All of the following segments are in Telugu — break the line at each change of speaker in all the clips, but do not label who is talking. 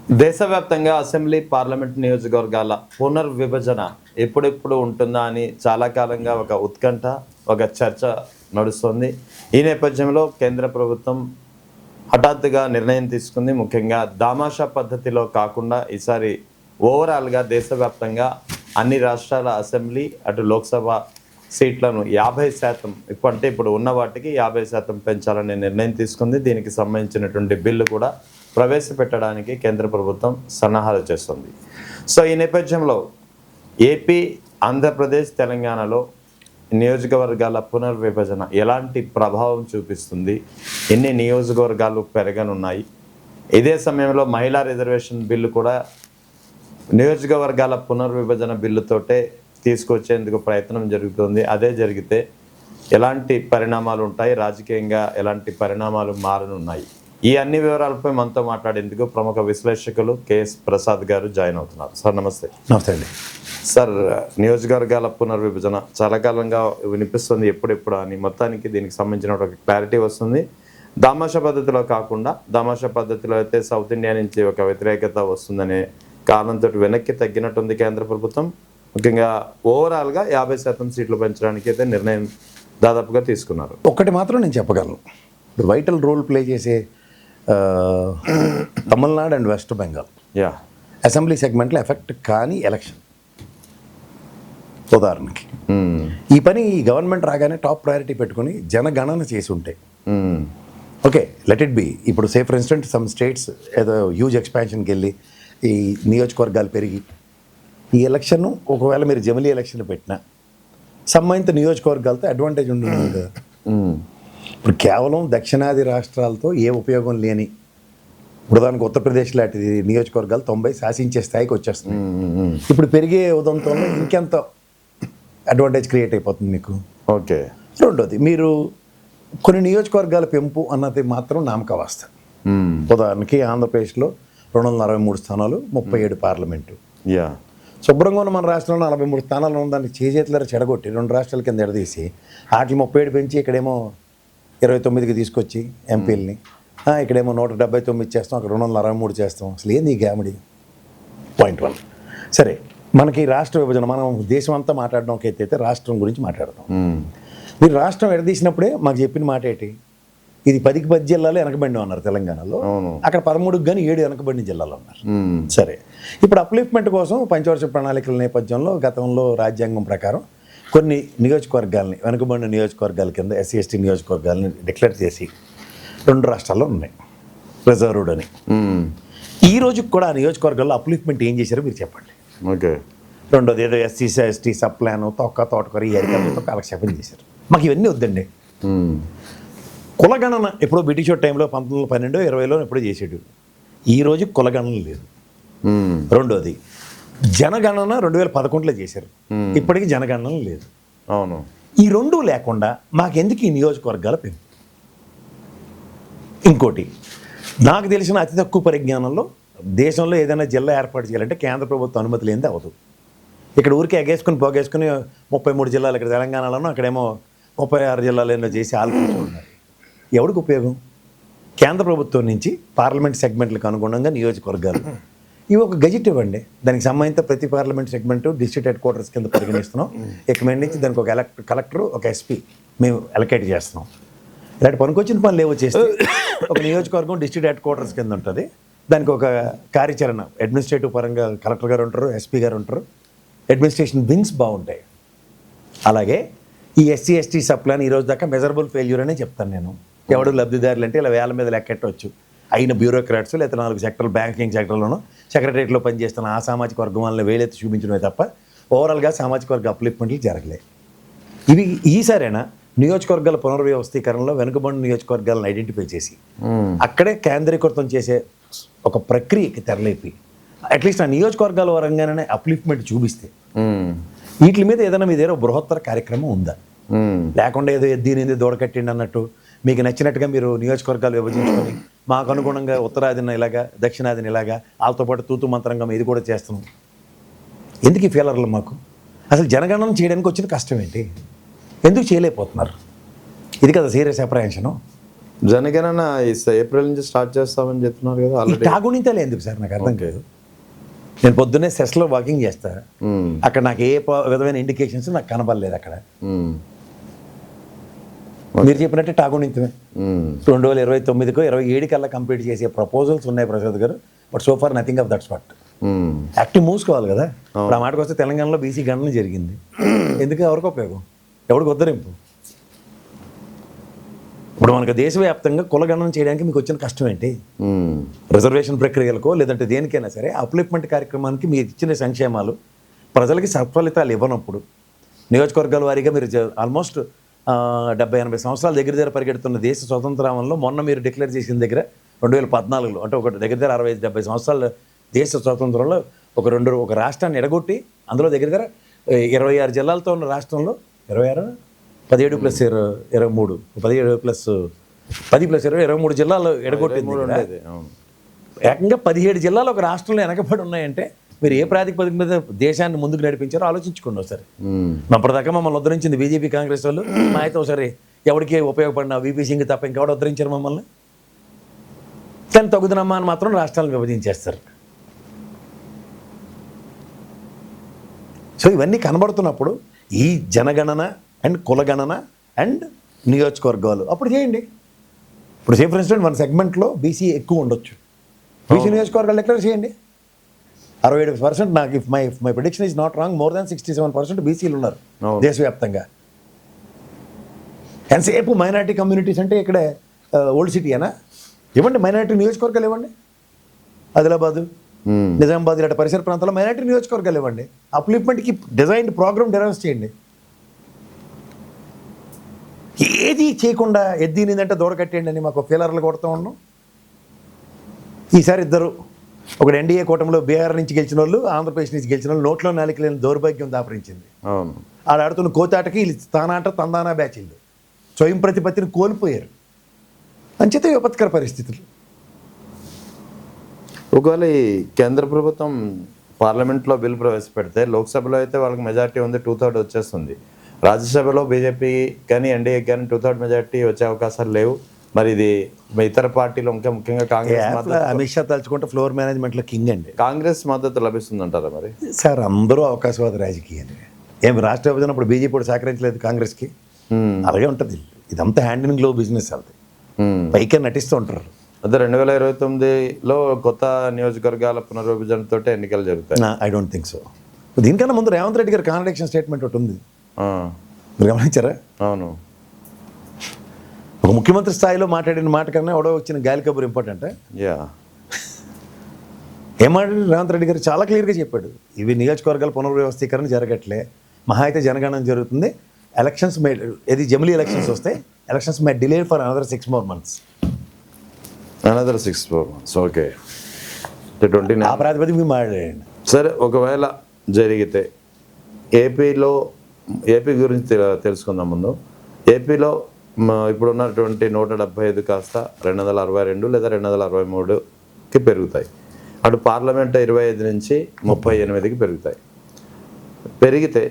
దేశవ్యాప్తంగా అసెంబ్లీ పార్లమెంట్ నియోజకవర్గాల పునర్విభజన ఎప్పుడెప్పుడు ఉంటుందా అని చాలా కాలంగా ఒక ఉత్కంఠ, ఒక చర్చ నడుస్తుంది. ఈ నేపథ్యంలో కేంద్ర ప్రభుత్వం హఠాత్తుగా నిర్ణయం తీసుకుంది. ముఖ్యంగా దామాషా పద్ధతిలో కాకుండా ఈసారి ఓవరాల్గా దేశవ్యాప్తంగా అన్ని రాష్ట్రాల అసెంబ్లీ అటు లోక్సభ సీట్లను 50% ఇప్పుడు ఉన్న వాటికి 50% పెంచాలనే నిర్ణయం తీసుకుంది. దీనికి సంబంధించినటువంటి బిల్లు కూడా ప్రవేశపెట్టడానికి కేంద్ర ప్రభుత్వం సన్నాహాలు చేస్తుంది. సో ఈ నేపథ్యంలో ఏపీ, ఆంధ్రప్రదేశ్, తెలంగాణలో నియోజకవర్గాల పునర్విభజన ఎలాంటి ప్రభావం చూపిస్తుంది, ఎన్ని నియోజకవర్గాలు పెరగనున్నాయి, ఇదే సమయంలో మహిళా రిజర్వేషన్ బిల్లు కూడా నియోజకవర్గాల పునర్విభజన బిల్లుతోటే తీసుకొచ్చేందుకు ప్రయత్నం జరుగుతుంది. అదే జరిగితే ఎలాంటి పరిణామాలు ఉంటాయి, రాజకీయంగా ఎలాంటి పరిణామాలు మారనున్నాయి, ఈ అన్ని వివరాలపై మనతో మాట్లాడేందుకు ప్రముఖ విశ్లేషకులు కేఎస్ ప్రసాద్ గారు జాయిన్ అవుతున్నారు. సార్ నమస్తే.
నమస్తే అండి.
సార్, నియోజకవర్గాల పునర్విభజన చాలా కాలంగా వినిపిస్తుంది ఎప్పుడెప్పుడు అని. మొత్తానికి దీనికి సంబంధించిన ఒక క్లారిటీ వస్తుంది. దామాషా పద్ధతిలో కాకుండా, దామాషా పద్ధతిలో అయితే సౌత్ ఇండియా నుంచి ఒక వ్యతిరేకత వస్తుందనే కారణంతో వెనక్కి తగ్గినట్టుంది కేంద్ర ప్రభుత్వం. ముఖ్యంగా ఓవరాల్గా 50% సీట్లు పెంచడానికి అయితే నిర్ణయం దాదాపుగా తీసుకున్నారు.
ఒక్కటి మాత్రం నేను చెప్పగలను, వైటల్ రోల్ ప్లే చేసే Tamil Nadu and west Bengal assembly సెగ్మెంట్లో ఎఫెక్ట్ కానీ ఎలక్షన్. ఉదాహరణకి ఈ పని ఈ గవర్నమెంట్ రాగానే టాప్ ప్రయారిటీ పెట్టుకుని జనగణన చేసి ఉంటే ఓకే, లెట్ ఇట్ బి. ఇప్పుడు say for instant some states ఏదో హ్యూజ్ ఎక్స్పాన్షన్కి వెళ్ళి ఈ నియోజకవర్గాలు పెరిగి ఈ ఎలక్షన్ ఒకవేళ మీరు జమిలీ ఎలక్షన్ పెట్టినా సంబంధిత నియోజకవర్గాలతో అడ్వాంటేజ్ ఉంటుంది కదా. ఇప్పుడు కేవలం దక్షిణాది రాష్ట్రాలతో ఏ ఉపయోగం లేని, ఇప్పుడు దానికి ఉత్తరప్రదేశ్ లాంటి నియోజకవర్గాలు 90 శాసించే స్థాయికి వచ్చేస్తున్నాయి. ఇప్పుడు పెరిగే ఉదంతంలో ఇంకెంత అడ్వాంటేజ్ క్రియేట్ అయిపోతుంది మీకు.
ఓకే.
రెండోది, మీరు కొన్ని నియోజకవర్గాల పెంపు అన్నది మాత్రం నామకవాస్త. ఉదాహరణకి ఆంధ్రప్రదేశ్లో 243 స్థానాలు, 37 పార్లమెంటు. శుభ్రంగా ఉన్న మన రాష్ట్రంలో 43 స్థానాలు ఉన్నదాన్ని చేజేతులర చెడగొట్టి 2 రాష్ట్రాల కింద ఎడదీసి వాటిని 37 పెంచి ఇక్కడేమో 29కి తీసుకొచ్చి ఎంపీలని, ఇక్కడేమో 179 చేస్తాం, అక్కడ 263 చేస్తాం. అసలు ఏంది ఈ గామిడి? పాయింట్ 1. సరే, మనకి రాష్ట్ర విభజన, మనం దేశం అంతా మాట్లాడడం ఒక ఎత్తు అయితే రాష్ట్రం గురించి మాట్లాడదాం. మీరు రాష్ట్రం ఎడదీసినప్పుడే మాకు చెప్పిన మాట ఏంటి? ఇది 10కి 10 జిల్లాలు వెనకబడి అన్నారు తెలంగాణలో, అక్కడ 13కి కానీ 7 వెనకబడిన జిల్లాలు ఉన్నారు. సరే, ఇప్పుడు అప్లిఫ్ట్మెంట్ కోసం పంచవర్ష ప్రణాళికల నేపథ్యంలో గతంలో రాజ్యాంగం ప్రకారం కొన్ని నియోజకవర్గాల్ని, వెనుకబడిన నియోజకవర్గాల కింద ఎస్సీ ఎస్టీ నియోజకవర్గాలని డిక్లేర్ చేసి 2 రాష్ట్రాల్లో ఉన్నాయి రిజర్వ్డ్ అని. ఈ రోజుకి కూడా ఆ నియోజకవర్గాల్లో అప్లిఫ్ట్మెంట్ ఏం చేశారో మీరు చెప్పండి.
ఓకే.
రెండోది, ఏదో ఎస్సీ ఎస్టీ సబ్ ప్లాన్, తోటకూర, ఈ అధికారులతో కాలక్షేపం చేశారు. మాకు ఇవన్నీ వద్దండి. కులగణన ఎప్పుడో బ్రిటిష్ టైంలో 1912, 20లో ఎప్పుడో చేసాడు. ఈ రోజు కులగణన లేదు. రెండోది, జనగణన 2011లో చేశారు, ఇప్పటికీ జనగణన లేదు.
అవును.
ఈ రెండు లేకుండా మాకెందుకు ఈ నియోజకవర్గాల పెంపు? ఇంకోటి, నాకు తెలిసిన అతి తక్కువ పరిజ్ఞానంలో దేశంలో ఏదైనా జిల్లా ఏర్పాటు చేయాలంటే కేంద్ర ప్రభుత్వం అనుమతి లేనిదే అవ్వదు. ఇక్కడ ఊరికి ఎగేసుకుని పోగేసుకుని 33 జిల్లాలు ఇక్కడ తెలంగాణలోనూ, అక్కడేమో 36 జిల్లాలు ఎన్నో చేసి ఆలోచించుకున్నారు. ఎవరికి ఉపయోగం? కేంద్ర ప్రభుత్వం నుంచి పార్లమెంట్ సెగ్మెంట్లకు అనుగుణంగా నియోజకవర్గాలు ఇవి ఒక గెజిట్ ఇవ్వండి. దానికి సంబంధించిన ప్రతి parliament segment district head quarters కింద పరిగణిస్తున్నాం. ఇక్కడ నుంచి దానికి ఒక కలెక్టర్, ఒక ఎస్పీ మేము అలొకేట్ చేస్తున్నాం. ఇలాంటి పనికొచ్చిన పనులు ఏవో చేస్తే ఒక నియోజకవర్గం డిస్ట్రిక్ట్ హెడ్ క్వార్టర్స్ కింద ఉంటుంది. దానికి ఒక కార్యాచరణ, అడ్మినిస్ట్రేటివ్ పరంగా కలెక్టర్ గారు ఉంటారు, ఎస్పీ గారు ఉంటారు, అడ్మినిస్ట్రేషన్ వింగ్స్ బాగుంటాయి. అలాగే ఈ ఎస్సీ ఎస్టీ సబ్ ప్లాన్ ఈ రోజు దాకా మెజరబుల్ ఫెయిల్యూర్ అనే చెప్తాను నేను. ఎవడు లబ్ధిదారులు అంటే ఇలా వేల మీద లెక్కెట్టవచ్చు. అయిన బ్యూరోక్రాట్స్ లేదా 4 సెక్టర్లు, బ్యాంకింగ్ సెక్టర్లోనూ సెక్రటరియట్లో పనిచేస్తున్న ఆ సామాజిక వర్గం వాళ్ళని వేలెత్తి చూపించడమే తప్ప ఓవరాల్గా సామాజిక వర్గ అప్లిఫ్ట్మెంట్లు జరగలే. ఇవి ఈసారైనా నియోజకవర్గాల పునర్వ్యవస్థీకరణలో వెనుకబడిన నియోజకవర్గాలను ఐడెంటిఫై చేసి అక్కడే కేంద్రీకృతం చేసే ఒక ప్రక్రియకి తెరలేపి అట్లీస్ట్ ఆ నియోజకవర్గాల వరంగానే అప్లిఫ్ట్మెంట్ చూపిస్తే వీటి మీద ఏదైనా మీ దగ్గర బృహత్తర కార్యక్రమం ఉందా? లేకుండా ఏదో ఎద్దినింది దూడకట్టిండి అన్నట్టు మీకు నచ్చినట్టుగా మీరు నియోజకవర్గాలు విభజించుకొని మాకు అనుగుణంగా ఉత్తరాదిన ఇలాగా, దక్షిణాదిని ఇలాగా, వాళ్ళతో పాటు తూతు మంత్రంగా ఇది కూడా చేస్తున్నాం. ఎందుకు ఈ ఫెయిలర్లు మాకు? అసలు జనగణన చేయడానికి వచ్చిన కష్టం ఏంటి? ఎందుకు చేయలేకపోతున్నారు? ఇది కదా సీరియస్ అప్రహెన్షను.
జనగణన ఏప్రిల్ నుంచి స్టార్ట్ చేస్తామని చెప్తున్నారు కదా
ఈ
ఆల్రెడీ.
తాగునీతలు ఎందుకు సార్ నాకు అర్థం కాదు. నేను పొద్దున్నే సెస్లో వాకింగ్ చేస్తా, అక్కడ నాకు ఏ విధమైన ఇండికేషన్స్ నాకు కనబడలేదు అక్కడ. మీరు చెప్పినట్టే టాగునితమే 2029కో 27 కల్లా కంప్లీట్ చేసే ప్రపోజల్స్ ఉన్నాయి ప్రసాద్ గారు. But so far nothing of that spot. Active మూసుకోవాలి కదా. ఇప్పుడు ఆ మాటకు వస్తే తెలంగాణలో బీసీ గణన జరిగింది, ఎందుకు ఎవరికి ఉపయోగం, ఎవరికి ఉద్ధరింపు? ఇప్పుడు మనకు దేశవ్యాప్తంగా కులగణన చేయడానికి మీకు వచ్చిన కష్టం ఏంటి? రిజర్వేషన్ ప్రక్రియలకో లేదంటే దేనికైనా సరే అప్లిప్మెంట్ కార్యక్రమానికి మీరు ఇచ్చిన సంక్షేమాలు ప్రజలకి సత్ఫలితాలు ఇవ్వనప్పుడు, నియోజకవర్గాల వారీగా మీరు ఆల్మోస్ట్ 70-80 సంవత్సరాల దగ్గర పరిగెడుతున్న దేశ స్వతంత్రంలో మొన్న మీరు డిక్లేర్ చేసిన దగ్గర 2014లో అంటే ఒక దగ్గర 65-70 సంవత్సరాల దేశ స్వాతంత్రంలో ఒక రాష్ట్రాన్ని ఎడగొట్టి అందులో దగ్గర 26 జిల్లాలతో ఉన్న రాష్ట్రంలో 26 17 + 23 17 + 10 + 20 23 జిల్లాలు ఎడగొట్టింది. ఏకంగా 17 జిల్లాలు ఒక రాష్ట్రంలో వెనకబడి ఉన్నాయంటే మీరు ఏ ప్రాతిపదిక మీద దేశాన్ని ముందుకు నడిపించారో ఆలోచించుకోండి ఒకసారి. అప్పటిదాకా మమ్మల్ని ఉద్ధరించింది బీజేపీ కాంగ్రెస్ వాళ్ళు. మా అయితే ఒకసారి ఎవరికి ఉపయోగపడిన వీపీ సింగ్ తప్ప ఇంకెవడ ఉద్ధరించారు మమ్మల్ని? కానీ తగుదనమ్మా అని మాత్రం రాష్ట్రాలను విభజించేస్తారు. సో ఇవన్నీ కనబడుతున్నప్పుడు ఈ జనగణన అండ్ కులగణన అండ్ నియోజకవర్గాలు అప్పుడు చేయండి. ఇప్పుడు సే ఫర్ ఇన్స్టెంట్ మన సెగ్మెంట్లో బీసీ ఎక్కువ ఉండొచ్చు, బీసీ నియోజకవర్గాలు డిక్లేర్ చేయండి. 67% నాకు if my prediction is not wrong, more than 67% బీసీలు ఉన్నారు దేశవ్యాప్తంగా. ఎంతసేపు మైనారిటీ కమ్యూనిటీస్ అంటే ఇక్కడ ఓల్డ్ సిటీ అనా ఇవ్వండి, మైనారిటీ నియోజకవర్గాలు ఇవ్వండి. ఆదిలాబాదు, నిజామాబాద్ ఇలాంటి పరిసర ప్రాంతాల్లో మైనారిటీ నియోజకవర్గాలు ఇవ్వండి. అప్లిప్మెంట్కి డిజైన్ ప్రోగ్రామ్ డెవలప్ చేయండి. ఏది చేయకుండా ఎద్దినిందంటే దూడ కట్టేయండి అని మాకు ఫీలర్లు కొడుతూ ఉన్నాం. ఈసారి ఇద్దరు, ఒకడు ఎన్డీఏ కూటమిలో బీహార్ నుంచి గెలిచిన వాళ్ళు, ఆంధ్రప్రదేశ్ నుంచి గెలిచిన వాళ్ళు నోట్లో నాలుక లేని దౌర్భాగ్యం దాపరించింది. ఆడ ఆడుతున్న కోతాటకి వీళ్ళు తానాట తందానా బ్యాచీళ్ళు స్వయం ప్రతిపత్తిని కోల్పోయారు. అంచేత విపత్కర పరిస్థితులు.
ఒకవేళ ఈ కేంద్ర ప్రభుత్వం పార్లమెంట్లో బిల్ ప్రవేశపెడితే లోక్సభలో అయితే వాళ్ళకి మెజారిటీ ఉంది, 2/3 వచ్చేస్తుంది. రాజ్యసభలో బీజేపీ కానీ ఎన్డీఏ కానీ 2/3 మెజారిటీ వచ్చే అవకాశాలు లేవు. మరి ఇది ఇతర పార్టీలు ఇంకా ముఖ్యంగా కాంగ్రెస్
అమిత్ షా తలుచుకుంటే ఫ్లోర్ మేనేజ్మెంట్లో కింగ్ అండి.
కాంగ్రెస్ మద్దతు లభిస్తుందంటారా మరి?
సార్ అందరూ అవకాశవాద రాజకీయాలు. ఏం రాష్ట్ర విభజన అప్పుడు బీజేపీ కూడా సహకరించలేదు కాంగ్రెస్కి, అలాగే ఉంటుంది. ఇదంతా హ్యాండ్ ఇన్ గ్లోవ్ బిజినెస్ అవుతుంది, పైకే నటిస్తూ ఉంటారు.
అదే 2029లో కొత్త నియోజకవర్గాల పునర్విభజనతో ఎన్నికలు జరుగుతాయి.
I don't think so. దీనికన్నా ముందు రేవంత్ రెడ్డి గారి కాంట్రడిక్షన్ స్టేట్మెంట్ ఒకటి ఉంది, మీరు గమనించారా?
అవును,
ఒక ముఖ్యమంత్రి స్థాయిలో మాట్లాడిన మాట కన్నా ఎవడో వచ్చిన గాలి కబురు ఇంపార్టెంట్. ఏం మాట్లాడి రేవంత్ రెడ్డి గారు చాలా క్లియర్గా చెప్పాడు, ఇవి నియోజకవర్గాల పునర్వ్యవస్థీకరణ జరగట్లే, మహా అయితే జనగణన జరుగుతుంది, ఎలక్షన్స్ మే ఏది జమిలీ ఎలక్షన్స్ వస్తాయి, elections May delay for another 6 more months.
Another 6 more months, okay. 29
ఆ ప్రాతిపదిక మీరు మాట్లాడండి.
సరే, ఒకవేళ జరిగితే ఏపీ గురించి తెలుసుకుందాం ముందు. ఏపీలో ఇప్పుడున్నటువంటి 175 కాస్త 262 లేదా 263కి పెరుగుతాయి. అటు పార్లమెంట్ 25 నుంచి 38కి పెరుగుతాయి. పెరిగితే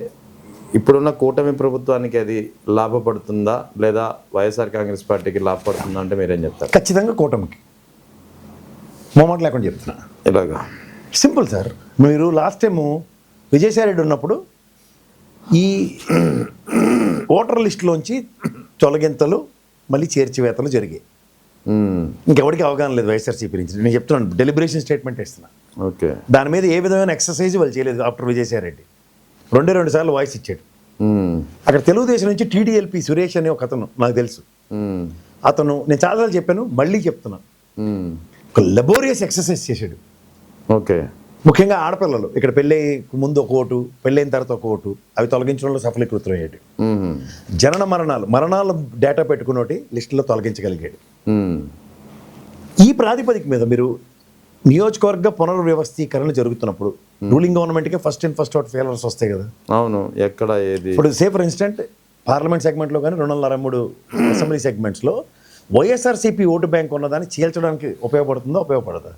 ఇప్పుడున్న కూటమి ప్రభుత్వానికి అది లాభపడుతుందా లేదా వైఎస్ఆర్ కాంగ్రెస్ పార్టీకి లాభపడుతుందా అంటే మీరేం చెప్తారు?
ఖచ్చితంగా కూటమికి, మొహమాట లేకుండా చెప్తున్నా.
ఇలాగా
సింపుల్ సార్. మీరు లాస్ట్ టైము విజయసాయి రెడ్డి ఉన్నప్పుడు ఈ ఓటర్ లిస్టులోంచి తొలగింతలు మళ్ళీ చేర్చివేతలు జరిగాయి. ఇంకెవరికి అవగాహన లేదు వైఎస్ఆర్సీపీ నుంచి. నేను చెప్తున్నాను, డెలిబరేషన్ స్టేట్మెంట్ ఇస్తున్నా.
ఓకే,
దాని మీద ఏ విధమైన ఎక్సర్సైజ్ వాళ్ళు చేయలేదు. ఆఫ్టర్ విజయసాయి రెడ్డి 2 సార్లు వాయిస్ ఇచ్చాడు. అక్కడ తెలుగుదేశం నుంచి టీడీఎల్పీ సురేష్ అనే ఒక అతను నాకు తెలుసు. అతను నేను చాలాసార్లు చెప్పాను, మళ్ళీ చెప్తున్నా, ఒక లబోరియస్ ఎక్సర్సైజ్ చేశాడు.
ఓకే,
ముఖ్యంగా ఆడపిల్లలు ఇక్కడ పెళ్ళి ముందు ఒక ఓటు, పెళ్ళైన తర్వాత ఒక ఓటు, అవి తొలగించడంలో సఫలీకృతం అయ్యాడు. జనన మరణాల డేటా పెట్టుకున్నోటి లిస్టులో తొలగించగలిగాడు. ఈ ప్రాతిపదిక మీద మీరు నియోజకవర్గ పునర్వ్యవస్థీకరణ జరుగుతున్నప్పుడు రూలింగ్ గవర్నమెంట్కే first in first out failures వస్తాయి కదా.
అవును, ఎక్కడ ఏది
ఇప్పుడు సే ఫర్ ఇన్స్టెంట్ పార్లమెంట్ సెగ్మెంట్లో కానీ 263 అసెంబ్లీ సెగ్మెంట్స్లో వైఎస్ఆర్సీపీ ఓటు బ్యాంక్ ఉన్నదాన్ని చీల్చడానికి ఉపయోగపడుతుందా? ఉపయోగపడదా?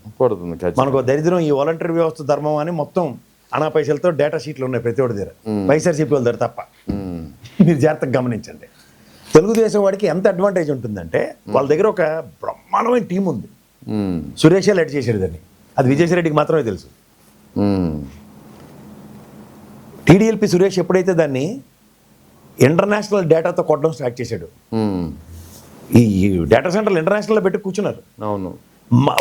మనకు దరిద్రం ఈ వాలంటరీ వ్యవస్థ ధర్మం అని మొత్తం అనా పైసలతో డేటా షీట్లు ఉన్నాయి ప్రతి ఒక్కటి దగ్గర, వైఎస్ఆర్సీపీ వాళ్ళ దగ్గర తప్ప. మీరు జాగ్రత్తగా గమనించండి. తెలుగుదేశం వాడికి ఎంత అడ్వాంటేజ్ ఉంటుందంటే వాళ్ళ దగ్గర ఒక బ్రహ్మాండమైన టీం ఉంది. సురేష్ లెట్ చేసాడు దాన్ని, అది విజయసాయి రెడ్డికి మాత్రమే తెలుసు. టీడీఎల్పీ సురేష్ ఎప్పుడైతే దాన్ని ఇంటర్నేషనల్ డేటాతో కొట్టడం స్టార్ట్ చేశాడు, ఈ డేటా సెంటర్లు ఇంటర్నేషనల్లో పెట్టి కూర్చున్నారు.
అవును,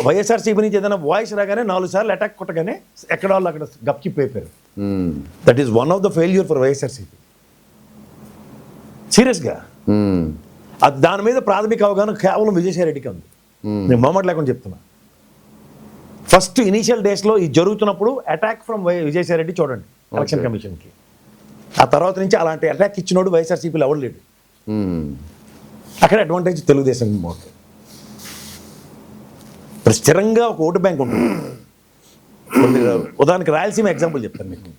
వైఎస్ఆర్సీపీ నుంచి ఏదైనా వాయిస్ రాగానే 4 సార్లు అటాక్ కొట్టగానే ఎక్కడ వాళ్ళు అక్కడ గప్చిపోయారు. That is one of the failure for YSRCP. సీరియస్గా అది దాని మీద ప్రాథమిక అవగాహన కేవలం విజయసాయి రెడ్డికి ఉంది. నేను మొహమాట లేకుండా చెప్తున్నా. ఫస్ట్ ఇనీషియల్ డేస్లో ఇది జరుగుతున్నప్పుడు అటాక్ ఫ్రమ్ విజయసాయి రెడ్డి చూడండి ఎలక్షన్ కమిషన్కి. ఆ తర్వాత నుంచి అలాంటి అటాక్ ఇచ్చినోడు వైఎస్ఆర్సీపీలో ఎవరు లేడు. అక్కడ అడ్వాంటేజ్ తెలుగుదేశం మోటర్. స్థిరంగా ఒక ఓటు బ్యాంక్ ఉంటుంది. ఉదాహరణకి రాయలసీమ ఎగ్జాంపుల్ చెప్తాను మీకు.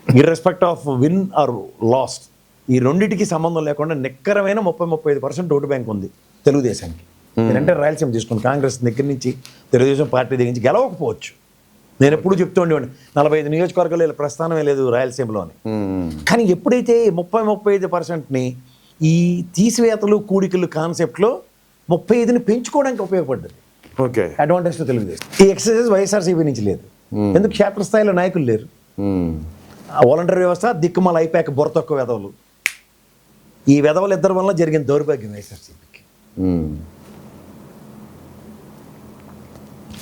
ఇర్రెస్పెక్ట్ ఆఫ్ విన్ ఆర్ లాస్ట్, ఈ రెండింటికి సంబంధం లేకుండా నిక్కరమైన 30-35% ఓటు బ్యాంక్ ఉంది తెలుగుదేశానికి. ఏంటంటే రాయలసీమ తీసుకోండి, కాంగ్రెస్ దగ్గర నుంచి తెలుగుదేశం పార్టీ దగ్గర నుంచి గెలవకపోవచ్చు. నేను ఎప్పుడు చెప్తూ ఉండేవాడిని 45 నియోజకవర్గాలు ఇలా ప్రస్థానమే లేదు రాయలసీమలో అని. కానీ ఎప్పుడైతే 30-35%ని ఈ తీసివేతలు కూడికలు కాన్సెప్ట్లో 35ని పెంచుకోవడానికి ఉపయోగపడ్డది.
Okay,
advantage Telugu Desam. ఈ ఎక్సర్సైజ్ వైఎస్ఆర్సీపీ నుంచి లేదు. ఎందుకు? క్షేత్రస్థాయిలో నాయకులు లేరు. ఆ వాలంటీర్ వ్యవస్థ దిక్కుమాల అయిపోయాక బుర్ర తక్కువ వెధవలు. ఈ వెధవలు ఇద్దరి వల్ల జరిగిన దౌర్భాగ్యం వైఎస్ఆర్సీపీకి.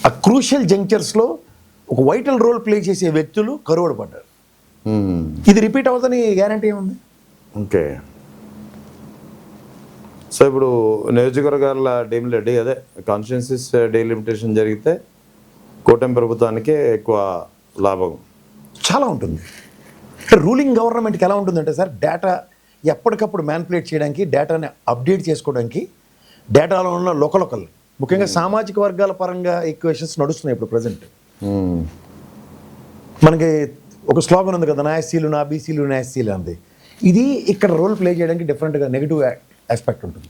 ఆ క్రూషియల్ జంక్చర్స్లో ఒక వైటల్ రోల్ ప్లే చేసే వ్యక్తులు కరువుడు పడ్డారు. ఇది రిపీట్ అవుతుందని గ్యారంటీ ఏముంది?
ఓకే. సో ఇప్పుడు నియోజకవర్గాల డీలిమిటెడ్, అదే కాన్స్టిట్యున్సీస్ డీలిమిటేషన్ జరిగితే కూటమి ప్రభుత్వానికి ఎక్కువ లాభం
చాలా ఉంటుంది. రూలింగ్ గవర్నమెంట్కి ఎలా ఉంటుందంటే సార్, డేటా ఎప్పటికప్పుడు మ్యానిపులేట్ చేయడానికి, డేటాని అప్డేట్ చేసుకోవడానికి, డేటాలో ఉన్న లోకల్ ముఖ్యంగా సామాజిక వర్గాల పరంగా ఈక్వేషన్స్ నడుస్తున్నాయి ఇప్పుడు ప్రజెంట్. మనకి ఒక స్లోగన్ ఉంది కదా, నా ఎస్సీలు నా బీసీలు నా ఎస్సీలు అంది. ఇది ఇక్కడ రోల్ ప్లే చేయడానికి డిఫరెంట్గా నెగిటివ్ ఆస్పెక్ట్ ఉంటుంది.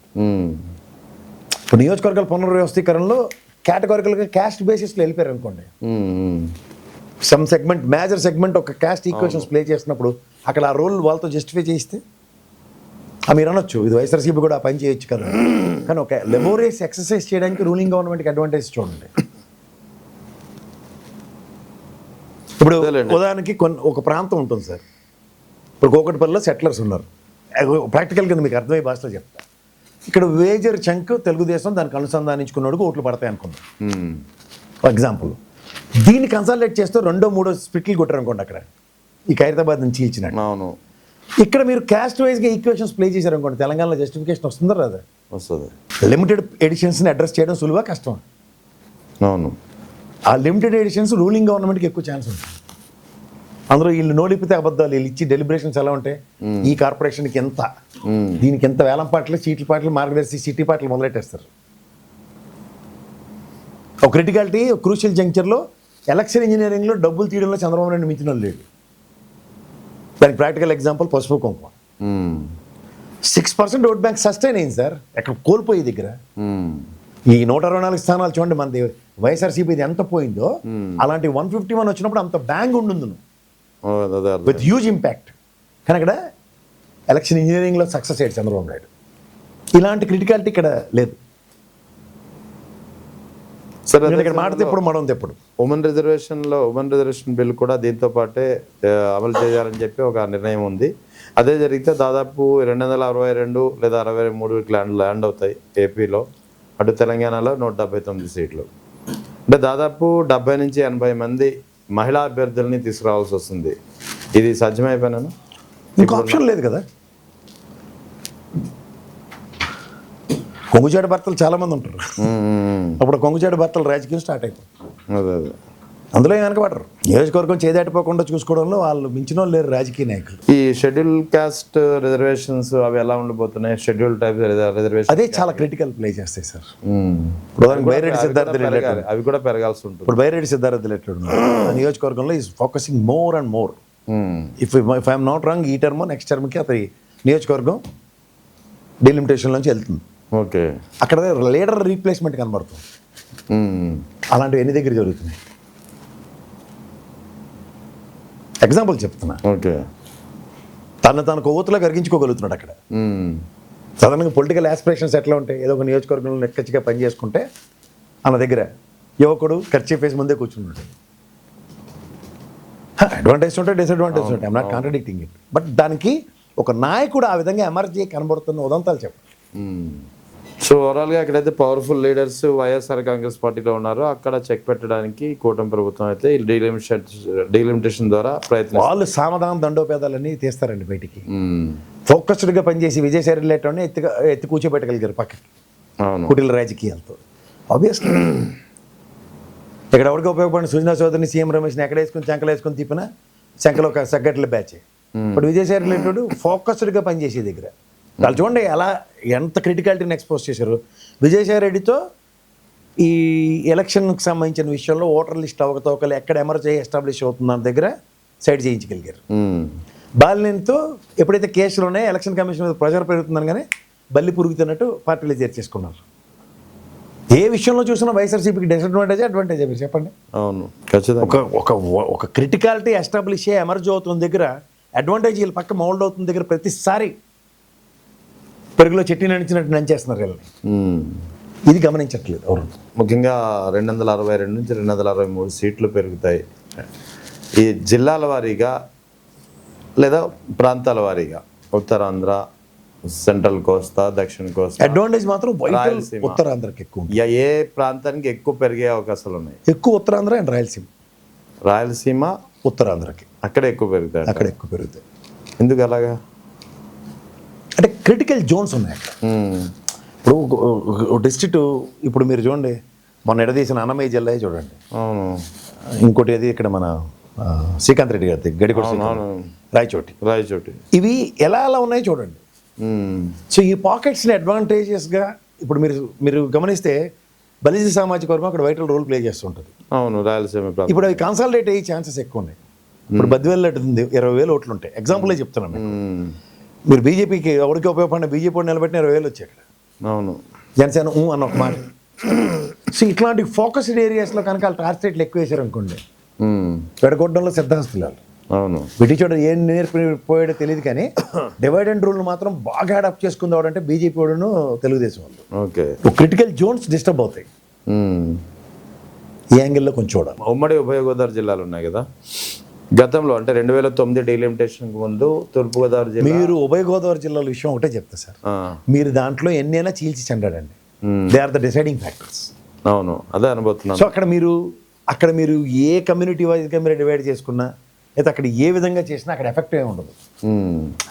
ఇప్పుడు నియోజకవర్గాల పునర్వ్యవస్థీకరణలో కేటగారికల్గా క్యాస్ట్ బేసిస్లో వెళ్ళిపోయారు అనుకోండి. సమ్ సెగ్మెంట్, మేజర్ సెగ్మెంట్ ఒక క్యాస్ట్ ఈక్వేషన్స్ ప్లే చేసినప్పుడు అక్కడ ఆ రోల్ వాళ్ళతో జస్టిఫై చేయిస్తే మీరు అనొచ్చు ఇది వైఎస్ఆర్సీపీ కూడా ఆ పని చేయొచ్చు కదా. కానీ ఒక లెబోరియస్ ఎక్సర్సైజ్ చేయడానికి రూలింగ్ గవర్నమెంట్కి అడ్వాంటేజ్ చూడండి. ఇప్పుడు ఉదాహరణకి ఒక ప్రాంతం ఉంటుంది సార్, ఇప్పుడు కోకట్పల్లిలో సెటిలర్స్ ఉన్నారు. ప్రాక్టికల్ కింద మీకు అర్థమయ్యే భాషలో చెప్తా. ఇక్కడ మేజర్ చంక్ తెలుగుదేశం దానికి అనుసంధానించుకున్నాడు ఓట్లు పడతాయి అనుకుందాం ఫర్ ఎగ్జాంపుల్. దీన్ని కన్సల్టేట్ చేస్తూ 2-3 స్ప్లిట్లు కొట్టారు అనుకోండి అక్కడ, ఈ ఖైరతాబాద్ నుంచి ఇచ్చినట్టు.
అవును,
ఇక్కడ మీరు క్యాస్ట్ వైజ్గా ఈక్వేషన్స్ ప్లే చేశారు అనుకోండి, తెలంగాణలో జస్టిఫికేషన్ వస్తుందా రాదా?
వస్తుంది.
లిమిటెడ్ ఎడిషన్స్ని అడ్రస్ చేయడం సులువా కష్టం?
అవును,
ఆ లిమిటెడ్ ఎడిషన్స్ రూలింగ్ గవర్నమెంట్కి ఎక్కువ ఛాన్స్ ఉంటుంది. అందులో వీళ్ళు నోలిపితే అబద్ధాలు, వీళ్ళు ఇచ్చి డెలిబరేషన్స్ ఎలా ఉంటాయి, ఈ కార్పొరేషన్కి ఎంత, దీనికి ఎంత వేలం పాటలు, చీట్ల పాటలు, మార్గదర్శి సిటీ పాటలు మొదలెట్టేస్తారు. ఒక క్రిటికాలిటీ, క్రూషియల్ జంక్చర్లో ఎలక్షన్ ఇంజనీరింగ్లో డబ్బులు తీయడంలో చంద్రబాబు నాయుడు మించిన లేడు. దానికి ప్రాక్టికల్ ఎగ్జాంపుల్ పసుపు కుంకుమ. 6% ఓట్ బ్యాంక్ సస్టైన్ అయింది సార్, ఎక్కడ కోల్పోయే దగ్గర. ఈ 124 స్థానాలు చూడండి, మనది వైఎస్ఆర్సీపీ ఎంత పోయిందో, అలాంటి 151 వచ్చినప్పుడు అంత బ్యాంక్ ఉండుంది విత్ హ్యూజ్ ఇంపాక్ట్. కానీ అక్కడ ఎలక్షన్ ఇంజనీరింగ్లో సక్సెస్ అయ్యాడు చంద్రబాబు నాయుడు. ఇలాంటి క్రిటికాలిటీ ఇక్కడ లేదు.
సరే,
ఇక్కడ మాట్లాడితే ఎప్పుడు మనం ఎప్పుడు
ఉమెన్ రిజర్వేషన్ బిల్ కూడా దీంతో పాటే అమలు చేయాలని చెప్పి ఒక నిర్ణయం ఉంది. అదే జరిగితే దాదాపు 262 లేదా 63 ల్యాండ్ అవుతాయి ఏపీలో. అటు తెలంగాణలో 179 సీట్లు. అంటే దాదాపు 70 నుంచి 80 మంది మహిళా అభ్యర్థుల్ని తీసుకురావాల్సి వస్తుంది. ఇది సాధ్యమైపోయినా
ఇంకో ఆప్షన్ లేదు కదా. కొంగుచాడు భర్తలు చాలా మంది ఉంటారు. అప్పుడు కొంగుచాడు భర్తలు రాజకీయం స్టార్ట్ అయిపోతుంది. అందులో వెనకబడరు. నియోజకవర్గం చేదాటిపోకుండా చూసుకోవడంలో వాళ్ళు మించిన వాళ్ళు లేరు రాజకీయ నాయకులు.
ఈ షెడ్యూల్ కాస్ట్ రిజర్వేషన్స్ అవి ఎలా ఉండిపోతున్నాయి? షెడ్యూల్ టైప్ రిజర్వేషన్
అదే చాలా క్రిటికల్ ప్లే చేస్తాయి సార్. ఇప్పుడు బైరెడ్డి సిద్ధార్థ
అవి కూడా పెరగాల్సి ఉంటుంది.
ఇప్పుడు బైరెడ్డి సిద్ధార్థ నియోజకవర్గంలో is focusing more and more. If I'm not wrong, ఈ టర్మ్ నెక్స్ట్ టర్మ్కి అతని నియోజకవర్గం డీలిమిటేషన్ నుంచి వెళ్తుంది.
ఓకే,
అక్కడ లీడర్ రీప్లేస్మెంట్ కనబడుతుంది. అలాంటివి ఎన్ని దగ్గర జరుగుతున్నాయి? ఎగ్జాంపుల్ చెప్తున్నా.
ఓకే,
తను కొవ్వొత్తులో కరిగించుకోగలుగుతున్నాడు అక్కడ. సాధారణంగా పొలిటికల్ ఆస్పిరేషన్స్ ఎట్లా ఉంటాయి? ఏదో ఒక నియోజకవర్గంలో నెక్కచ్చిగా పని చేసుకుంటే అన్న దగ్గర యువకుడు ఖర్చు ఫేస్ ముందే కూర్చున్నాడు. అడ్వాంటేజ్ ఉంటాయి, డిసడ్వాంటేజ్ ఉంటాయి. I'm not contradicting it. But దానికి ఒక నాయకుడు ఆ విధంగా ఎమర్జీ కనబడుతున్న ఉదంతాలు చెప్పండి.
సో ఓవరాల్గా ఎక్కడైతే పవర్ఫుల్ లీడర్స్ వైఎస్ఆర్ కాంగ్రెస్ పార్టీలో ఉన్నారో అక్కడ చెక్ పెట్టడానికి కూటమి ప్రభుత్వం అయితే డీలిమిటేషన్ ద్వారా ప్రయత్నం.
వాళ్ళు సామధానం దండోపేదాలన్నీ తీస్తారండి బయటికి. ఫోకస్డ్గా పనిచేసి విజయసాయి రిలేటెడ్ ఎత్తి కూర్చోబెట్టగలిగారు పక్కకి
అవును,
కుటిల రాజకీయాలతో. ఆబ్వియస్లీ ఇక్కడ ఎవరికి ఉపయోగపడిన సుజనా చౌదరిని, సీఎం రమేష్ని ఎక్కడ వేసుకుని చెంకలు వేసుకుని తిప్పినా చెంకలో ఒక సగ్గట్ల బ్యాచ్. బట్ విజయసాయి రిలేటెడ్ ఫోకస్డ్గా పనిచేసే దగ్గర వాళ్ళు చూడండి ఎలా ఎంత క్రిటికాలిటీని ఎక్స్పోజ్ చేశారు. విజయసాయి రెడ్డితో ఈ ఎలక్షన్కి సంబంధించిన విషయంలో ఓటర్ లిస్ట్ అవకతవకలు ఎక్కడ ఎమర్జీ ఎస్టాబ్లిష్ అవుతుందో దాని దగ్గర సైడ్ చేయించగలిగారు. బాలినేనితో ఎప్పుడైతే కేసులు ఉన్నాయో ఎలక్షన్ కమిషన్ మీద ప్రెషర్ పెరుగుతుందని కానీ బల్లి పురుగుతున్నట్టు పార్టీలో చేర్చేసుకున్నారు. ఏ విషయంలో చూసినా వైఎస్ఆర్సీపీకి డిసడ్వాంటేజ్ అడ్వాంటేజ్ మీరు చెప్పండి.
అవును ఖచ్చితంగా.
ఒక క్రిటికాలిటీ ఎస్టాబ్లిష్ అయ్యి ఎమర్జీ అవుతున్న దగ్గర అడ్వాంటేజ్ వీళ్ళ పక్క మౌల్డ్ అవుతున్న దగ్గర ప్రతిసారి పెరుగులో చెట్టు నడిచినట్టు నంచేస్తున్నారు వీళ్ళని. ఇది గమనించట్లేదు ఎవరు.
ముఖ్యంగా 262 నుంచి 263 సీట్లు పెరుగుతాయి. ఈ జిల్లాల వారీగా లేదా ప్రాంతాల వారీగా ఉత్తరాంధ్ర, సెంట్రల్ కోస్తా, దక్షిణ కోస్తా
అడ్వాంటేజ్ మాత్రం
రాయలసీమ,
ఉత్తరాంధ్రకి ఎక్కువ.
ఏ ప్రాంతానికి ఎక్కువ పెరిగే అవకాశాలు ఉన్నాయి?
ఎక్కువ ఉత్తరాంధ్ర అండ్
రాయలసీమ
ఉత్తరాంధ్రకి
అక్కడ ఎక్కువ పెరుగుతాయి.
అక్కడ ఎక్కువ పెరుగుతాయి.
ఎందుకు అలాగా?
అంటే క్రిటికల్ జోన్స్ ఉన్నాయి అక్కడ. ఇప్పుడు డిస్ట్రిక్ట్ ఇప్పుడు మీరు చూడండి, మొన్న ఎడదీసిన అన్నమయ్య జిల్లా చూడండి.
అవును.
ఇంకోటి అది ఇక్కడ మన శ్రీకాంత్ రెడ్డి గారి గడికొడ రాయచోటి. ఇవి ఎలా ఎలా ఉన్నాయో చూడండి. సో ఈ పాకెట్స్ని అడ్వాంటేజెస్గా ఇప్పుడు మీరు గమనిస్తే బలిజీ సామాజిక వర్గం అక్కడ వైటల్ రోల్ ప్లే చేస్తుంటుంది.
అవును, రాయలసీమ.
ఇప్పుడు అవి కన్సాలిడేట్ అయ్యే ఛాన్సెస్ ఎక్కువ ఉన్నాయి. ఇప్పుడు బద్దివేలు ఉంది, 20,000 ఓట్లు ఉంటాయి. ఎగ్జాంపుల్ చెప్తున్నాను. మీరు బీజేపీకి ఎవరికి ఉపయోగపడిన బీజేపీ నిలబెట్టిన 20,000 వచ్చాయి అక్కడ.
అవును.
జనసేన అన్న ఒక మాట. సో ఇట్లాంటి ఫోకస్డ్ ఏరియాస్లో కనుక వాళ్ళు టార్గెట్లు ఎక్కువ వేసారు అనుకోండి, పెడగొట్టడంలో సిద్ధాస్తులు.
అవును.
బ్రిటిష్ వాడు ఏం నేర్పిపోయాడో తెలియదు కానీ డివైడ్ అండ్ రూల్ మాత్రం బాగా అడాప్ట్ చేసుకుంది అంటే బీజేపీ వాడును తెలుగుదేశం వాళ్ళు.
ఓకే.
క్రిటికల్ జోన్స్ డిస్టర్బ్ అవుతాయి. ఈ యాంగిల్లో కొంచెం చూడాలి.
ఉమ్మడి ఉభయ గోదావరి జిల్లాలు ఉన్నాయి కదా, గతంలో అంటే 2009 డీలిమిటేషన్ ముందు తూర్పుగోదావరి జిల్లా.
మీరు ఉభయ గోదావరి జిల్లాల విషయం ఒకటే చెప్తా సార్, మీరు దాంట్లో ఎన్నైనా చీల్చి చెండాడండి. They are the deciding factors.
అవును, అదే అనుభూతున్నాను.
సో అక్కడ మీరు ఏ కమ్యూనిటీ వైజ్గా మీరు డివైడ్ చేసుకున్నా అయితే అక్కడ ఏ విధంగా చేసినా అక్కడ ఎఫెక్ట్ ఏమి ఉండదు.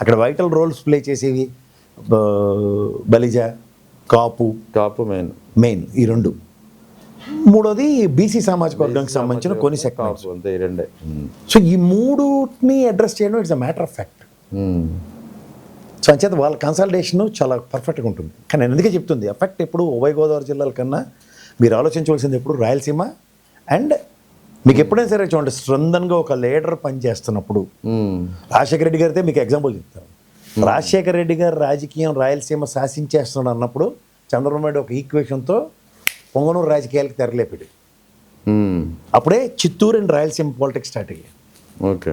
అక్కడ వైటల్ రోల్స్ ప్లే చేసేవి బలిజ, కాపు మెయిన్ ఈ రెండు. మూడోది బీసీ సామాజిక వర్గానికి సంబంధించిన కొన్ని సెక్టార్స్. సో ఈ మూడుని అడ్రస్ చేయడం it's a matter of fact. So అంచేత వాళ్ళ కన్సల్టేషన్ చాలా పర్ఫెక్ట్గా ఉంటుంది. కానీ నేను ఎందుకే చెప్తుంది, ఎఫెక్ట్ ఎప్పుడు ఉభయ గోదావరి జిల్లాల కన్నా మీరు ఆలోచించవలసింది ఎప్పుడు రాయలసీమ. అండ్ మీకు ఎప్పుడైనా సరే చూడండి, స్ట్రెంథన్గా ఒక లీడర్ పనిచేస్తున్నప్పుడు, రాజశేఖర రెడ్డి గారితే మీకు ఎగ్జాంపుల్ చెప్తాను. రాజశేఖర రెడ్డి గారు రాజకీయం రాయలసీమ శాసించేస్తున్నాడు అన్నప్పుడు చంద్రబాబు నాయుడు ఒక ఈక్వేషన్తో పొంగనూరు రాజకీయాలకు తెరలేపాడు. అప్పుడే Chittoor and Rayalaseema politics start అయ్యాయి.
ఓకే.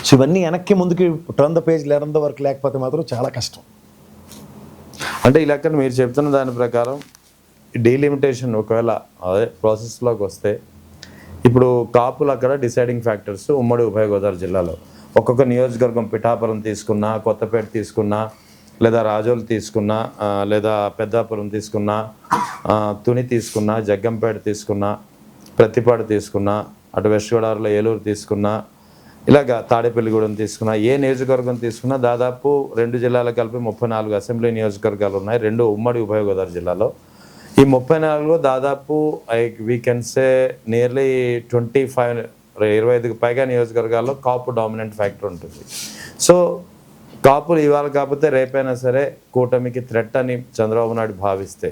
సో ఇవన్నీ వెనక్కి ముందుకి టర్న్ ద పేజ్ లేనంత వరకు లేకపోతే మాత్రం చాలా కష్టం.
అంటే ఈ లెక్కన మీరు చెప్తున్న దాని ప్రకారం డీలిమిటేషన్ ఒకవేళ అదే ప్రాసెస్లోకి వస్తే, ఇప్పుడు కాపులు అక్కడ డిసైడింగ్ ఫ్యాక్టర్స్ ఉమ్మడి ఉభయ గోదావరి జిల్లాలో ఒక్కొక్క నియోజకవర్గం, పిఠాపురం తీసుకున్నా, కొత్తపేట తీసుకున్నా, లేదా రాజోలు తీసుకున్నా, లేదా పెద్దాపురం తీసుకున్నా, తుని తీసుకున్నా, జగ్గంపేట తీసుకున్నా, ప్రతిపాడు తీసుకున్నా, అటు వెస్ట్ గోదావరిలో ఏలూరు తీసుకున్నా, ఇలాగ తాడేపల్లిగూడెం తీసుకున్నా, ఏ నియోజకవర్గం తీసుకున్నా దాదాపు 2 జిల్లాలు కలిపి 34 అసెంబ్లీ నియోజకవర్గాలు ఉన్నాయి, 2 ఉమ్మడి ఉభయ గోదావరి జిల్లాలో. ఈ 34లో దాదాపు వీ కెన్ సే నియర్లీ 25కి పైగా నియోజకవర్గాల్లో కాపు డామినెంట్ ఫ్యాక్టర్ ఉంటుంది. సో కాపులు ఇవాళ కాకపోతే రేపైనా సరే కూటమికి థ్రెట్ అని చంద్రబాబు నాయుడు భావిస్తే,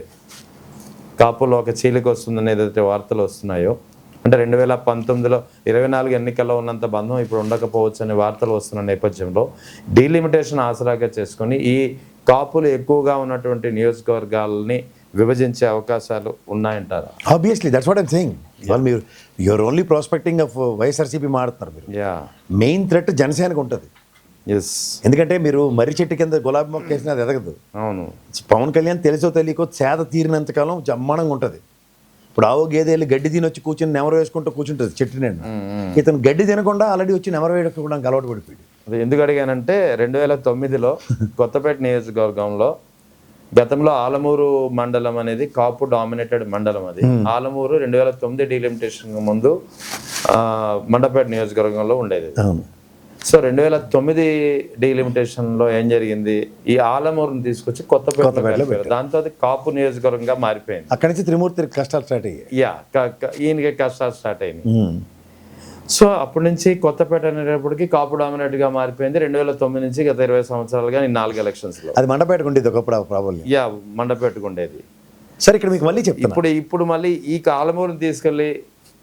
కాపులు ఒక చీలిక వస్తుందని ఏదైతే వార్తలు వస్తున్నాయో, అంటే 2019లో 24 ఎన్నికల్లో ఉన్నంత బంధం ఇప్పుడు ఉండకపోవచ్చు అనే వార్తలు వస్తున్న నేపథ్యంలో డీలిమిటేషన్ ఆసరాగా చేసుకొని ఈ కాపులు ఎక్కువగా ఉన్నటువంటి నియోజకవర్గాలని విభజించే అవకాశాలు ఉన్నాయంటారా?
Obviously that's what I'm saying. వాళ్ళు మీరు you're only prospecting of YSRCP మాడుతున్నారు మీరు. మెయిన్ థ్రెట్ జనసేనకు ఉంటుంది.
ఎస్,
ఎందుకంటే మీరు మర్రి చెట్టు కింద గులాబీ మొక్క వేసినా అది ఎదగదు.
అవును.
పవన్ కళ్యాణ్ తెలుసో తెలియకో సేద తీరినంతకాలం జమ్మానంగా ఉంటుంది. ఇప్పుడు ఆవు గేదె వెళ్ళి గడ్డి తిని వచ్చి కూర్చొని నెమరు వేసుకుంటూ కూర్చుంటుంది చెట్టు నిండా. ఇతను గడ్డి తినకుండా ఆల్రెడీ వచ్చి నెమరు వేయడానికి అలవాటు పడిపోయాడు.
అది ఎందుకు అడిగానంటే 2009లో కొత్తపేట నియోజకవర్గంలో గతంలో ఆలమూరు మండలం అనేది కాపు డామినేటెడ్ మండలం. అది ఆలమూరు 2009 డీలిమిటేషన్ ముందు మండపేట నియోజకవర్గంలో ఉండేది.
అవును.
సో 2009 డీలిమిటేషన్ లో ఏం జరిగింది, ఈ ఆలమూరుని తీసుకొచ్చి కొత్తపేట, దాంతో అది కాపు నియోజకవర్గంగా మారిపోయింది.
అక్కడి నుంచి త్రిమూర్తి కష్టాలు స్టార్ట్ అయ్యాయి.
యా, ఈయనకి కష్టాలు స్టార్ట్ అయినాయి. సో అప్పటి నుంచి కొత్తపేట అనేటప్పటికి కాపు డామినేట్ గా మారిపోయింది. 2009 నుంచి గత 20 సంవత్సరాలుగా ఈ 4 ఎలక్షన్స్ లో
అది మండపేటకు ఉండేది ఒకప్పుడు ప్రాబ్లం.
యా, మండపేటకు ఉండేది.
సరే, ఇక్కడ మీకు మళ్ళీ చెప్తాను.
ఇప్పుడు మళ్ళీ ఈ ఆలమూరుని తీసుకెళ్లి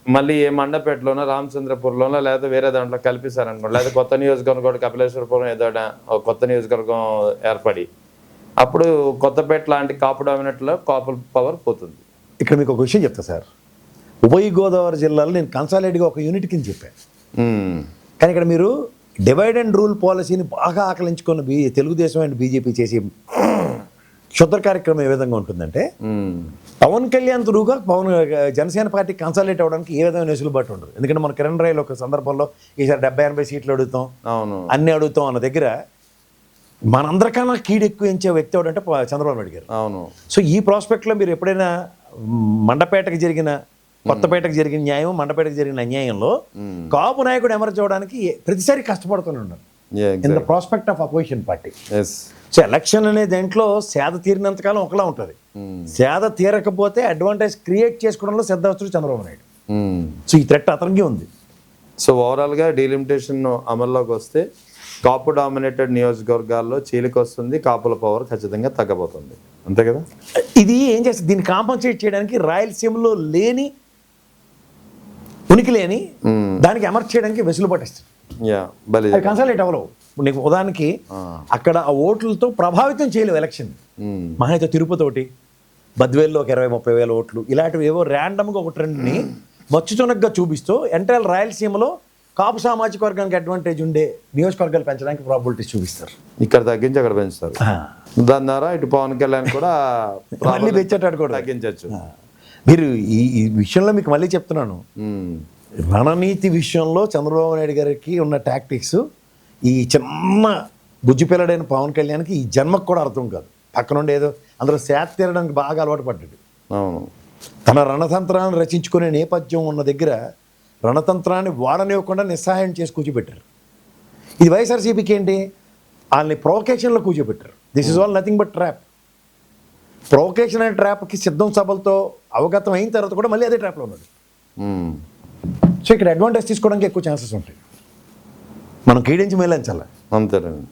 మళ్ళీ ఏ మండపేటలోనో రామచంద్రపురంలోనో లేదా వేరే దాంట్లో కల్పిస్తారనుకోండి, లేదా కొత్త నియోజకవర్గం కూడా కపిలేశ్వరపురం ఏదో కొత్త నియోజకవర్గం ఏర్పడి అప్పుడు కొత్తపేట లాంటి కాపు డామినేట్లో కాపు పవర్ పోతుంది.
ఇక్కడ మీకు ఒక విషయం చెప్తా సార్. ఉభయ గోదావరి జిల్లాలో నేను కన్సాలేట్గా ఒక యూనిట్ కింద చెప్పాను. కానీ ఇక్కడ మీరు డివైడ్ అండ్ రూల్ పాలసీని బాగా ఆకలించుకున్న తెలుగుదేశం అండ్ బీజేపీ చేసి క్షుద్ర కార్యక్రమం ఏ విధంగా ఉంటుందంటే, పవన్ కళ్యాణ్ త్రూగా జనసేన పార్టీ కన్సాలేట్ అవ్వడానికి ఏ విధమైన వెసులుబాటు ఉండదు. ఎందుకంటే మన కిరణ్ రాయల్ ఒక సందర్భంలో ఈసారి 70-80 సీట్లు అడుగుతాం,
అవును,
అన్ని అడుగుతాం అన్న దగ్గర మనందరికన్నా కీడు ఎక్కువ ఎంచే వ్యక్తి ఎవడంటే చంద్రబాబు నాయుడు గారు.
అవును.
సో ఈ ప్రాస్పెక్ట్లో మీరు ఎప్పుడైనా మండపేటకు జరిగిన కొత్తపేటకు జరిగిన న్యాయం, మండపేటకు జరిగిన అన్యాయంలో కాపు నాయకుడు ఎమర్జ్ అవ్వడానికి ప్రతిసారి కష్టపడుతూనే ఉన్నారు in the prospect of opposition party. So election అనే దాంట్లో సేద తీరినంతకాలం ఒకలా ఉంటుంది. సేద తీరకపోతే అడ్వాంటేజ్ క్రియేట్ చేసుకోవడంలో సిద్ధవస్తుడు చంద్రబాబు నాయుడు. సో ఈ థ్రెట్ అతనికి ఉంది.
సో ఓవరాల్గా డీలిమిటేషన్ అమల్లోకి వస్తే కాపు డామినేటెడ్ నియోజకవర్గాల్లో చీలిక వస్తుంది, కాపుల పవర్ ఖచ్చితంగా తగ్గబోతుంది. అంతే కదా.
ఇది ఏం చేస్తుంది, దీన్ని కాంపన్సేట్ చేయడానికి రాయలసీమలో లేని ఉనికి లేని దానికి అమర్చ్ చేయడానికి వెసులుబాటు ఇస్తుంది. అది కన్సల్టేట్ అవ్వలేవు. ఇప్పుడు నీకు ఉదాహరణకి అక్కడ ఆ ఓట్లతో ప్రభావితం చేయలేవు ఎలక్షన్. మహా అయితే తిరుపతి ఒకటి, బద్వేల్లో ఒక 20-30 వేల ఓట్లు, ఇలాంటివి ఏవో ర్యాండమ్గా ఒక ట్రెండ్ని మచ్చుచునగ్గా చూపిస్తూ ఎంటైర్ రాయలసీమలో కాపు సామాజిక వర్గానికి అడ్వాంటేజ్ ఉండే నియోజకవర్గాలు పెంచడానికి ప్రాబిలిటీస్ చూపిస్తారు.
ఇక్కడ తగ్గించి అక్కడ పెంచుతారు. దాని ద్వారా ఇటు పవన్ కళ్యాణ్ కూడా
మళ్ళీ పెంచేటాడు కూడా
తగ్గించవచ్చు.
మీరు ఈ విషయంలో మీకు మళ్ళీ చెప్తున్నాను, రణనీతి విషయంలో చంద్రబాబు నాయుడు గారికి ఉన్న టాక్టిక్స్ ఈ చిన్న బుజ్జి పిల్లడైన పవన్ కళ్యాణ్కి ఈ జన్మకు కూడా అర్థం కాదు. పక్కనుండి ఏదో అందులో సేత తీరడానికి బాగా అలవాటు పడ్డాడు.
అవును.
తన రణతంత్రాన్ని రచించుకునే నేపథ్యం ఉన్న దగ్గర రణతంత్రాన్ని వాడనివ్వకుండా నిస్సహాయం చేసి కూర్చోబెట్టారు. ఇది వైఎస్ఆర్సీపీకి ఏంటి, వాళ్ళని ప్రొవకేషన్లో కూర్చోబెట్టారు. This is all nothing but trap. Provocation అనే ట్రాప్కి సిద్ధం సభలతో అవగతం అయిన తర్వాత కూడా మళ్ళీ అదే ట్రాప్లో ఉన్నాడు. సో ఇక్కడ అడ్వాంటేజ్ తీసుకోవడానికి ఎక్కువ ఛాన్సెస్ ఉంటాయి. మనం కీడించి మేలంచాలి
అంతేనండి.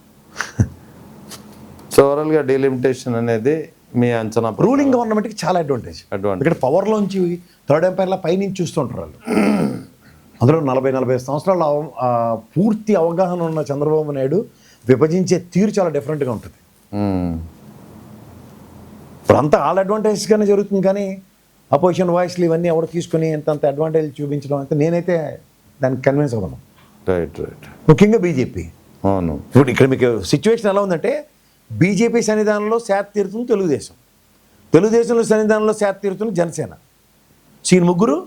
సో ఓవరాల్గా డీలిమిటేషన్ అనేది మీ అంచనా
రూలింగ్ గవర్నమెంట్కి చాలా అడ్వాంటేజ్. ఇక్కడ పవర్లోంచి థర్డ్ ఎంపైర్ల పైనుంచి చూస్తుంటారు వాళ్ళు. అందులో 40-45 సంవత్సరాల పూర్తి అవగాహన ఉన్న చంద్రబాబు నాయుడు విభజించే తీరు చాలా డిఫరెంట్గా ఉంటుంది. ఇప్పుడు అంతా ఆల్ అడ్వాంటేజెస్గానే జరుగుతుంది, కానీ అపోజిషన్ వాయిస్లు ఇవన్నీ ఎవరు తీసుకుని అంత అడ్వాంటేజ్ చూపించడం అంటే నేనైతే దానికి కన్విన్స్ అవ్వను.
Right right.
ముఖ్యంగా బీజేపీ.
అవును.
ఇప్పుడు ఇక్కడ మీకు సిచ్యువేషన్ ఎలా ఉందంటే, బీజేపీ సన్నిధానంలో శాత తీరుతుంది తెలుగుదేశం, తెలుగుదేశంలో సన్నిధానంలో శాత తీరుతుంది జనసేన. సో ఈ ముగ్గురు,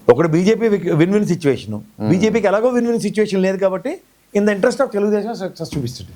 ఒకటి బీజేపీ విన్ విన్ సిచ్యువేషను, బీజేపీకి ఎలాగో విన్ విన్ సిచ్యువేషన్ లేదు కాబట్టి in the interest of Telugu Desam success చూపిస్తుంది.